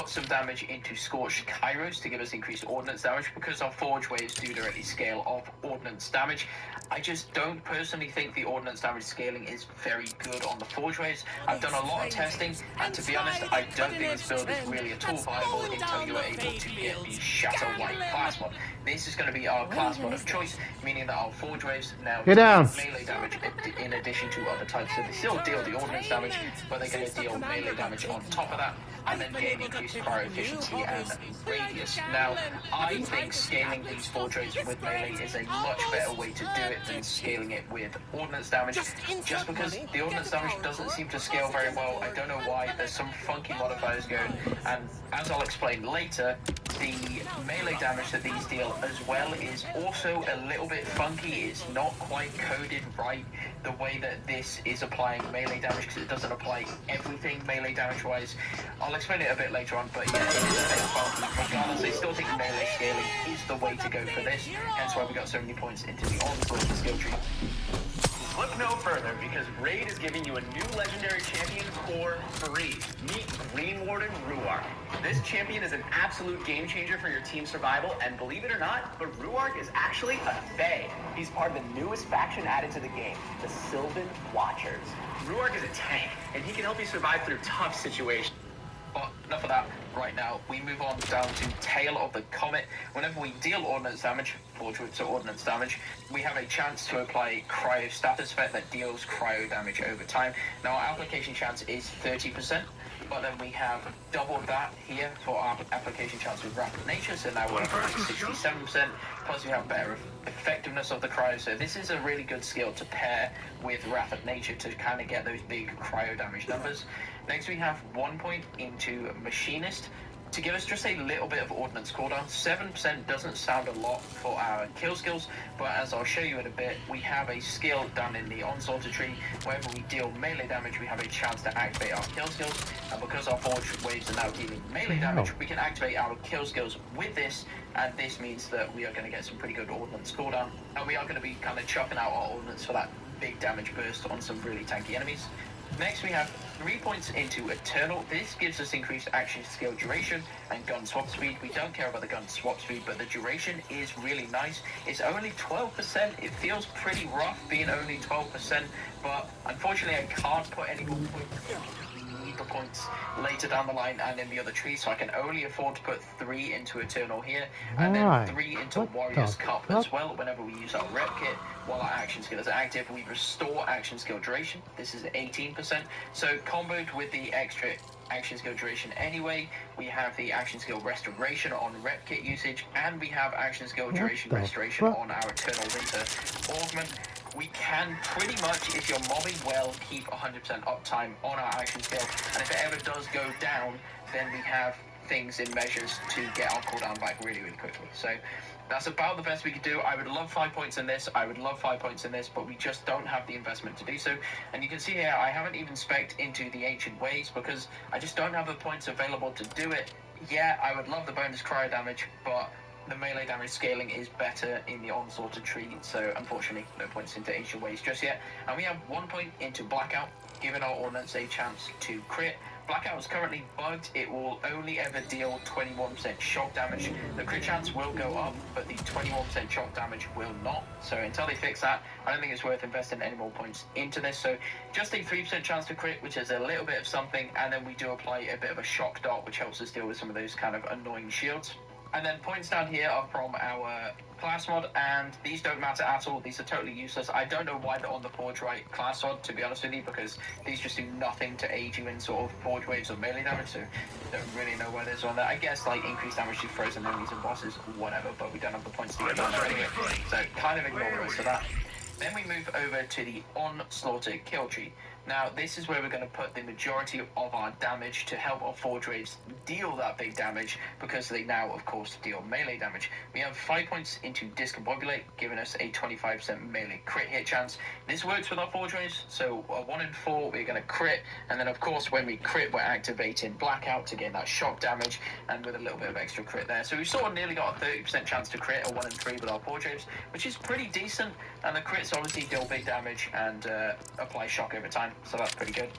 put some damage into Scorched Kairos to give us increased ordnance damage because our Forge Waves do directly scale of ordnance damage. I just don't personally think the ordnance damage scaling is very good on the Forge Waves. I've done a lot of testing, and to be honest, I don't think this build is really at all viable until you are able to get the Shatter White class mod. This is going to be our class mod of choice, meaning that our Forge Waves now do melee damage in addition to other types. So they still deal the ordnance damage, but they're going to deal melee damage on top of that, and then gain increased cryo efficiency and radius. Now, I think scaling these Forge Waves with melee is a much better way to do it than scaling it with ordnance damage, just because the ordnance damage doesn't seem to scale very well. I don't know why. There's some funky modifiers going, and as I'll explain later, the melee damage that these deal as well is also a little bit funky. It's not quite coded right the way that this is applying melee damage, because it doesn't apply everything melee damage wise. I'll explain it a bit later on, but yeah, it is a bit funky. Regardless, I still think melee scaling is the way to go for this, hence why we got so many points into the onslaught skill tree. Look no further, because Raid is giving you a new legendary champion for free. Meet Green Warden Ruark. This champion is an absolute game changer for your team survival, and believe it or not, but Ruark is actually a Fae. He's part of the newest faction added to the game, the Sylvan Watchers. Ruark is a tank, and he can help you survive through tough situations. But enough of that right now. We move on down to Tail of the Comet. Whenever we deal ordnance damage, Forge Whips or ordnance damage, we have a chance to apply Cryo Status Effect that deals cryo damage over time. Now, our application chance is 30%, but then we have doubled that here for our application chance with Wrath of Nature, so now we're at 67%, plus we have better effectiveness of the cryo, so this is a really good skill to pair with Wrath of Nature to kind of get those big cryo damage numbers. Next we have 1 point into Machinist to give us just a little bit of ordnance cooldown. 7% doesn't sound a lot for our kill skills, but as I'll show you in a bit, we have a skill down in the Onslaught tree. Whenever we deal melee damage, we have a chance to activate our kill skills, and because our Forge Waves are now dealing melee damage, we can activate our kill skills with this, and this means that we are going to get some pretty good ordnance cooldown, and we are going to be kind of chucking out our ordnance for that big damage burst on some really tanky enemies. Next we have 3 points into Eternal. This gives us increased action skill duration and gun swap speed. We don't care about the gun swap speed, but the duration is really nice. It's only 12%. It feels pretty rough being only 12%, but unfortunately I can't put any more points. The points later down the line and in the other tree, so I can only afford to put 3 into Eternal here, and then 3 into Warrior's Cup as well. Whenever we use our rep kit while our action skill is active, we restore action skill duration. This is 18%, so comboed with the extra action skill duration anyway, we have the action skill restoration on rep kit usage, and we have action skill duration restoration on our Eternal Winter augment. We can pretty much, if you're mobbing well, keep 100% uptime on our action skill, and if it ever does go down, then we have things in measures to get our cooldown back really, really quickly. So that's about the best we could do. I would love 5 points in this, I would love 5 points in this, but we just don't have the investment to do so. And you can see here, I haven't even spec'd into the Ancient Ways because I just don't have the points available to do it. Yeah, I would love the bonus cryo damage, but the melee damage scaling is better in the Onslaught tree, so unfortunately no points into Ancient Ways just yet. And we have 1 point into Blackout, giving our ordnance a chance to crit. Blackout is currently bugged. It will only ever deal 21% shock damage. The crit chance will go up, but the 21% shock damage will not. So until they fix that, I don't think it's worth investing any more points into this. So just a 3% chance to crit, which is a little bit of something, and then we do apply a bit of a shock dart, which helps us deal with some of those kind of annoying shields. And then points down here are from our class mod, and these don't matter at all. These are totally useless. I don't know why they're on the Forge Right class mod, to be honest with you, because these just do nothing to aid you in sort of Forge Waves or melee damage, so don't really know why there's on there. I guess like increased damage to frozen enemies and bosses, whatever, but we don't have the points to get on there anyway, so kind of ignore the rest of that. Then we move over to the Onslaught kill tree. Now, this is where we're going to put the majority of our damage to help our Forge Waves deal that big damage, because they now, of course, deal melee damage. We have 5 points into Discombobulate, giving us a 25% melee crit hit chance. This works with our Forge Waves, so a 1 in 4, we're going to crit, and then, of course, when we crit, we're activating Blackout to get that shock damage, and with a little bit of extra crit there. So we've sort of nearly got a 30% chance to crit, a 1 in 3 with our Forge Waves, which is pretty decent, and the crits obviously deal big damage and apply shock over time, so that's pretty good.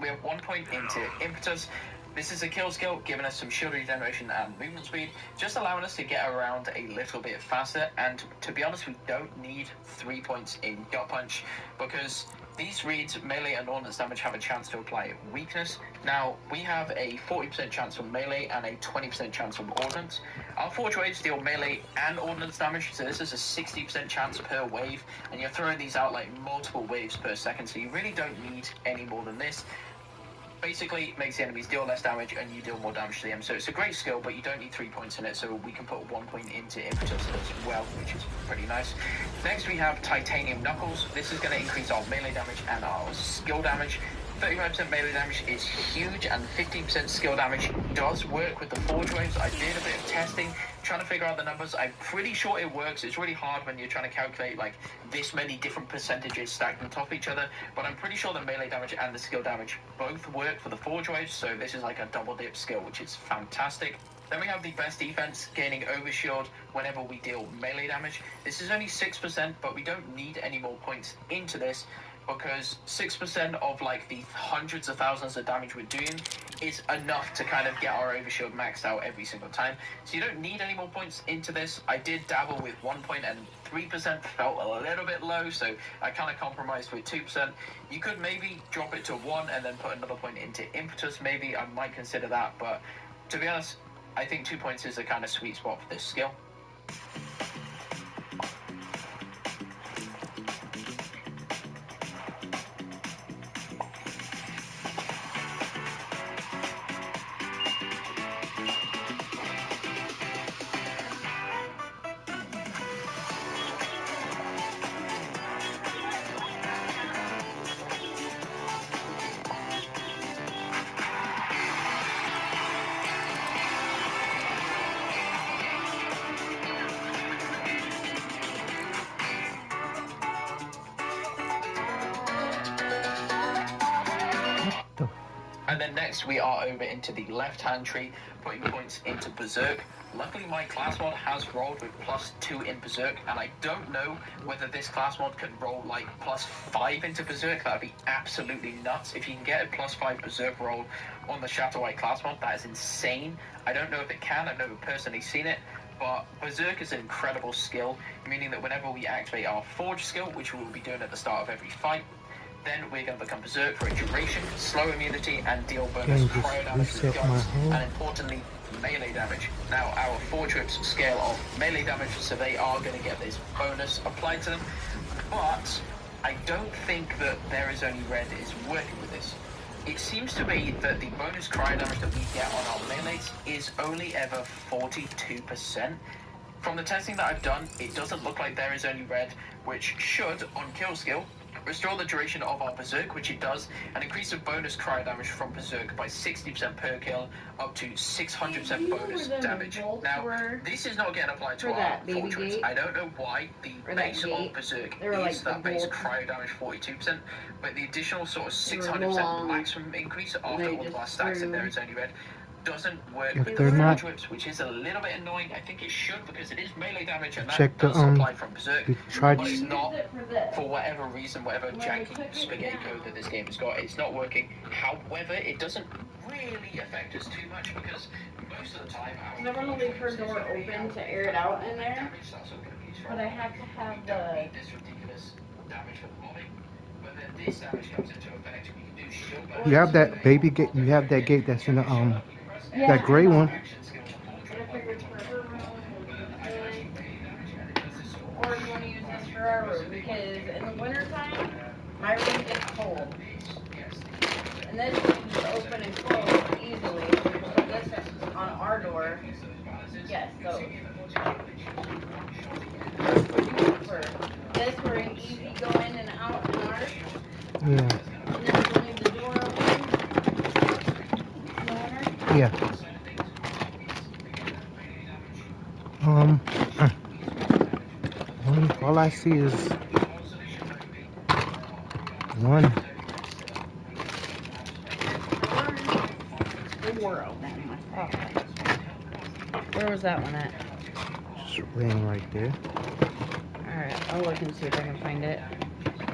We have 1 point into Impetus. This is a kill skill, giving us some shield regeneration and movement speed, just allowing us to get around a little bit faster. And to be honest, we don't need 3 points in Gut Punch, because these reads, melee and ordnance damage, have a chance to apply weakness. Now, we have a 40% chance from melee and a 20% chance from ordnance. Our Forge Waves deal melee and ordnance damage, so this is a 60% chance per wave, and you're throwing these out like multiple waves per second, so you really don't need any more than this. Basically, it makes the enemies deal less damage and you deal more damage to them. So it's a great skill, but you don't need 3 points in it, so we can put 1 point into Impetus as well, which is pretty nice. Next, we have Titanium Knuckles. This is going to increase our melee damage and our skill damage. 35% melee damage is huge, and 15% skill damage does work with the Forge Waves. I did a bit of testing, trying to figure out the numbers. I'm pretty sure it works. It's really hard when you're trying to calculate like this many different percentages stacked on top of each other, but I'm pretty sure the melee damage and the skill damage both work for the Forge Waves, so this is like a double dip skill, which is fantastic. Then we have the best defense, gaining overshield whenever we deal melee damage. This is only 6%, but we don't need any more points into this, because 6% of like the hundreds of thousands of damage we're doing is enough to kind of get our overshield maxed out every single time. So you don't need any more points into this. I did dabble with 1 point, and 3% felt a little bit low, so I kind of compromised with 2%. You could maybe drop it to 1 and then put another point into Impetus. Maybe I might consider that, but to be honest, I think 2 points is a kind of sweet spot for this skill. And then next we are over into the left-hand tree, putting points into Berserk. Luckily my class mod has rolled with +2 in Berserk, and I don't know whether this class mod can roll like +5 into Berserk. That would be absolutely nuts. If you can get a +5 Berserk roll on the Shatter White class mod, that is insane. I don't know if it can, I've never personally seen it, but Berserk is an incredible skill, meaning that whenever we activate our Forge skill, which we will be doing at the start of every fight, then we're going to become Berserk for a duration, slow immunity, and deal bonus cryo damage with guns, and importantly, melee damage. Now, our Forge Whips scale of melee damage, so they are going to get this bonus applied to them, but I don't think that There Is Only Red is working with this. It seems to be that the bonus cryo damage that we get on our melees is only ever 42%. From the testing that I've done, it doesn't look like There Is Only Red, which should, on kill skill, restore the duration of our Berserk, which it does, and increase the bonus cryo damage from Berserk by 60% per kill, up to 600% bonus damage. Now, this is not getting applied to our Forge Whips. I don't know why the base of Berserk is that base cryo damage 42%, but the additional sort of 600% maximum increase after all of our stacks in There Is Only Red doesn't work with the Forge Whips, which is a little bit annoying. I think it should, because it is melee damage, and that does apply from Berserk, but it's not, for whatever reason, whatever janky spaghetti code that this game has got, it's not working. However, it doesn't really affect us too much, because most of the time I want to leave her door open to air it out in there, but I have to have the... this ridiculous damage for the modding, but then this damage comes into effect, we can do shield. You have that baby gate, you have that gate that's in the that gray one. Or you want to use this for our room, because in the wintertime, my room gets cold. And this you can just open and close easily. So we put this on our door. Yes, so. This where an easy go in and out in ours. Yeah. And then we can leave the door open. In the winter. Yeah. All I see is one. Where was that one at? Just laying right there. Alright, I'll look and see if I can find it.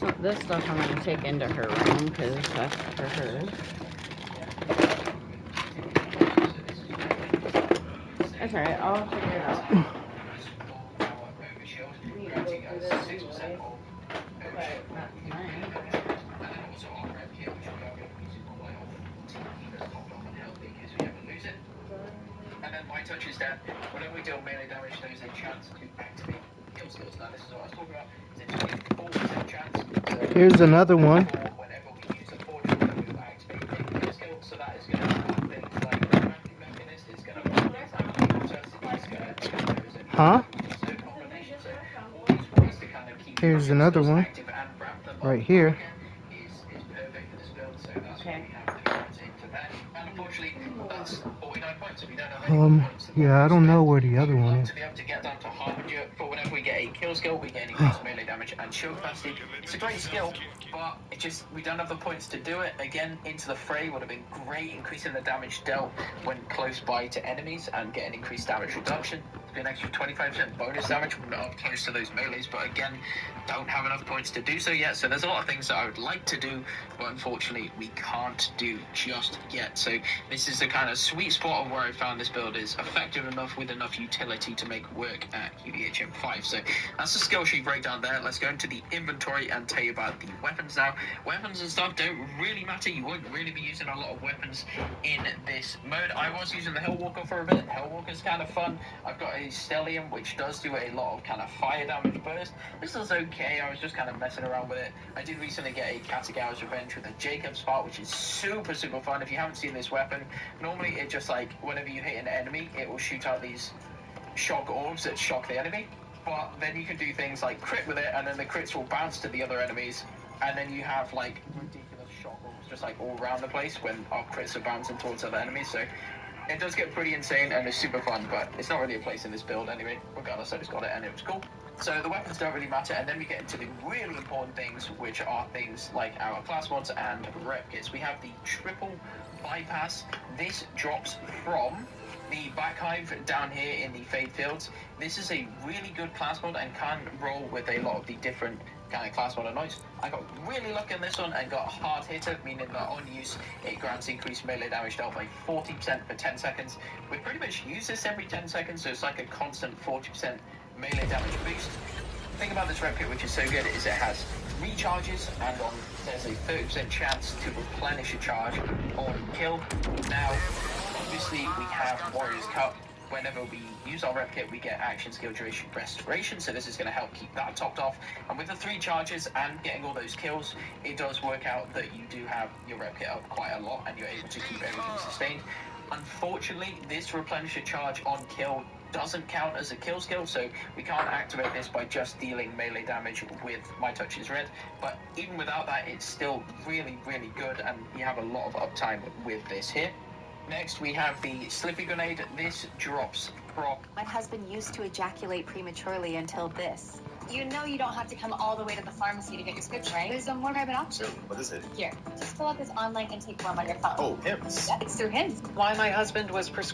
So this stuff I'm going to take into her room because that's for hers. That's alright, I'll figure it out. We need to go through this anyway. But not tonight. And then my touch is down. Whenever we deal melee damage, there is a chance to activate kill skills. Now, this is what I was talking about. It's a 24% chance. Here's another one. Whenever we use a fortune, we will activate a kill skill. So that is going to have things like Vacuum Mechanist, it's going to have things like it's going to Huh? combination. So all these ways to kind of keep Here's another one. active and wrap them Right up here. is perfect for this build. So that's Okay. what we have to go into that. And unfortunately, that's 49 points. If you don't have any points, Yeah, I don't know where the other one is. to be able to get down to 100 for whenever we get a kill skill, we get increased melee damage and shield capacity. It's a great skill, but it just we don't have the points to do it. Again, into the fray would have been great, increasing the damage dealt when close by to enemies and getting increased damage reduction. It's been an extra 25% bonus damage when we're up close to those melees, but again, don't have enough points to do so yet. So there's a lot of things that I would like to do, but unfortunately we can't do just yet. So this is the kind of sweet spot of where I found this build is effective enough with enough utility to make work at UDHM5. So that's the skill tree breakdown there. Let's go into the inventory and tell you about the weapons now. Weapons and stuff don't really matter. You won't really be using a lot of weapons in this mode. I was using the Hellwalker for a bit. Hellwalker's kind of fun. I've got a Stellium, which does do a lot of kind of fire damage burst. This is okay. I was just kind of messing around with it. I did recently get a Katagawa's Revenge with a Jacob's Part, which is super fun. If you haven't seen this weapon, normally it just like whenever you hit an enemy, it will shoot out these shock orbs that shock the enemy. But then you can do things like crit with it, and then the crits will bounce to the other enemies, and then you have like ridiculous shock orbs just like all around the place when our crits are bouncing towards other enemies. So it does get pretty insane and it's super fun, but it's not really a place in this build anyway. Regardless, I just got it and it was cool. So the weapons don't really matter, and then we get into the really important things, which are things like our class mods and rep kits. We have the triple bypass. This drops from the back hive down here in the Fade Fields. This is a really good class mod and can roll with a lot of the different kind of class mod anoints. I got really lucky on this one and got hard hitter, meaning that on use it grants increased melee damage dealt by 40% for 10 seconds. We pretty much use this every 10 seconds, so it's like a constant 40% melee damage boost. The thing about this rep kit, which is so good, is it has recharges, and there's a 30% chance to replenish a charge on kill. Now, obviously, we have Warrior's Cup. Whenever we use our rep kit, we get action skill duration restoration, so this is going to help keep that topped off. And with the 3 charges and getting all those kills, it does work out that you do have your rep kit up quite a lot, and you're able to keep everything sustained. Unfortunately, this replenisher charge on kill doesn't count as a kill skill, so we can't activate this by just dealing melee damage with My Touch is Red. But even without that, it's still really good, and you have a lot of uptime with this here. Next, we have the Slippy Grenade. This drops from... My husband used to ejaculate prematurely until this. You know you don't have to come all the way to the pharmacy to get your script, right? There's a more private option. What is it? Here, just fill out this online intake form on your phone. Oh, HIMS. Yep, it's through him. Why my husband was prescribed